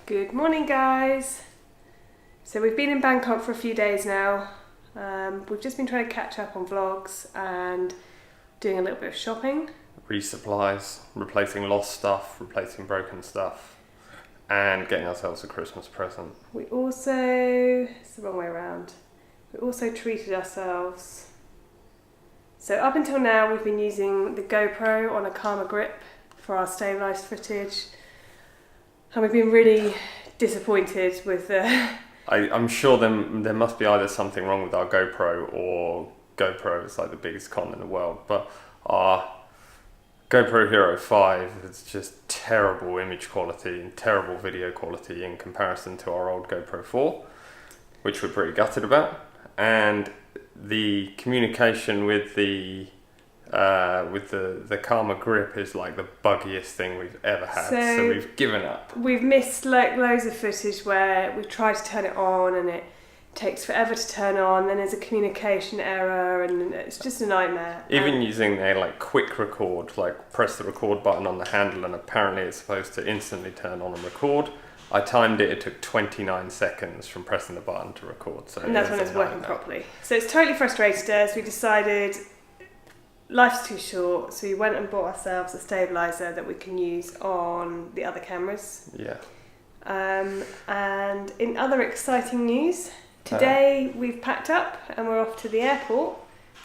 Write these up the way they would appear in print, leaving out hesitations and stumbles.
Good morning, guys. So we've been in Bangkok for a few days now. We've just been trying to catch up on vlogs and doing a little bit of shopping. Resupplies, replacing lost stuff, replacing broken stuff, and getting ourselves a Christmas present. It's the wrong way around. We also treated ourselves. So up until now we've been using the GoPro on a Karma grip for our stabilised footage. And we've been really disappointed with the... I'm sure there must be either something wrong with our GoPro or GoPro is like the biggest con in the world. But our GoPro Hero 5 is just terrible image quality and terrible video quality in comparison to our old GoPro 4, which we're pretty gutted about. And the communication with the Karma grip is like the buggiest thing we've ever had, so we've given up. We've missed like loads of footage where we've tried to turn it on and it takes forever to turn on, then there's a communication error and it's just a nightmare. Even using a like quick record, like press the record button on the handle and apparently it's supposed to instantly turn on and record. I timed it took 29 seconds from pressing the button to record. And that's when it's working properly. So it's totally frustrated us. We decided life's too short, so we went and bought ourselves a stabiliser that we can use on the other cameras. Yeah. And in other exciting news, today we've packed up and we're off to the airport,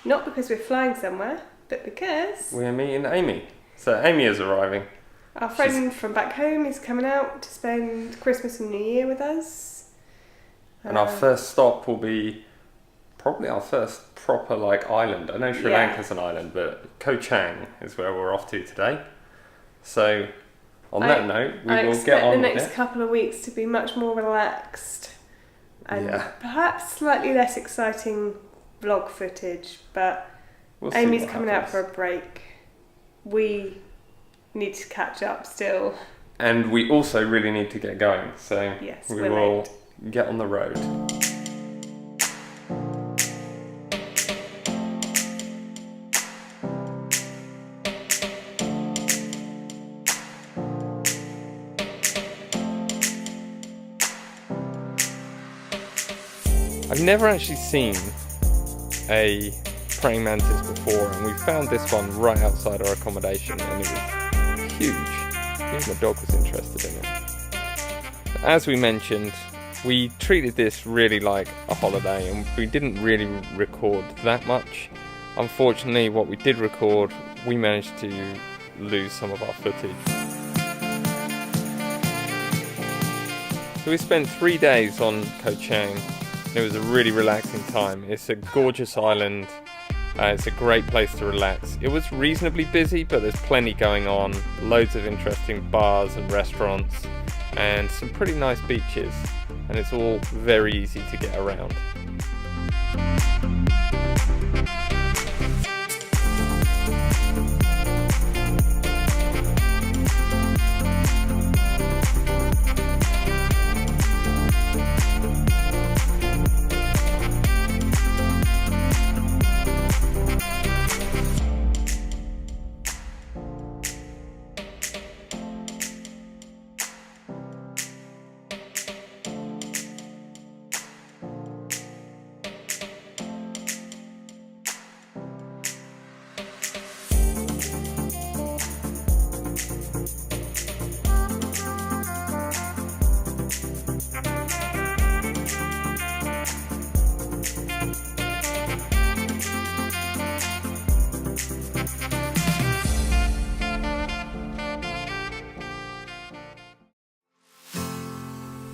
not because we're flying somewhere, but because... we're meeting Amy. So Amy is arriving. Our friend from back home is coming out to spend Christmas and New Year with us. And our first stop will be probably our first proper island. I know Sri Lanka's an island, but Chang is where we're off to today. So on that note, we will get on with it. I expect the next couple of weeks to be much more relaxed and perhaps slightly less exciting vlog footage, but Amy's coming out for a break. We need to catch up still. And we also really need to get going, so yes, we will get on the road. I've never actually seen a praying mantis before, and we found this one right outside our accommodation, and it was huge. Even the dog was interested in it. As we mentioned, we treated this really like a holiday, and we didn't really record that much. Unfortunately, what we did record, we managed to lose some of our footage. So we spent 3 days on Koh Chang. It was a really relaxing time. It's a gorgeous island. It's a great place to relax. It was reasonably busy, but there's plenty going on. Loads of interesting bars and restaurants and some pretty nice beaches. And it's all very easy to get around.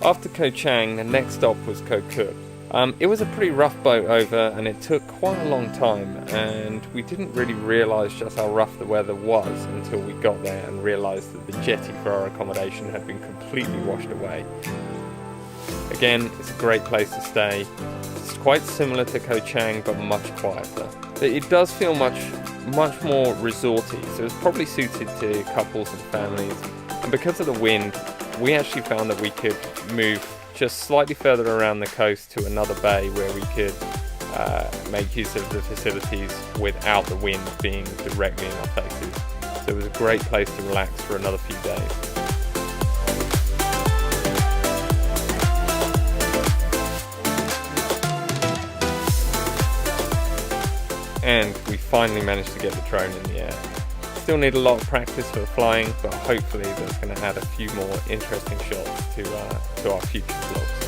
After Koh Chang, the next stop was Koh Kook. It was a pretty rough boat over and it took quite a long time, and we didn't really realise just how rough the weather was until we got there and realised that the jetty for our accommodation had been completely washed away. Again, it's a great place to stay. It's quite similar to Koh Chang but much quieter. But it does feel much more resorty, so it's probably suited to couples and families. And because of the wind, we actually found that we could move just slightly further around the coast to another bay where we could make use of the facilities without the wind being directly in our faces. So it was a great place to relax for another few days. and we finally managed to get the drone in the air. Still need a lot of practice for flying, but hopefully that's going to add a few more interesting shots to our future vlogs.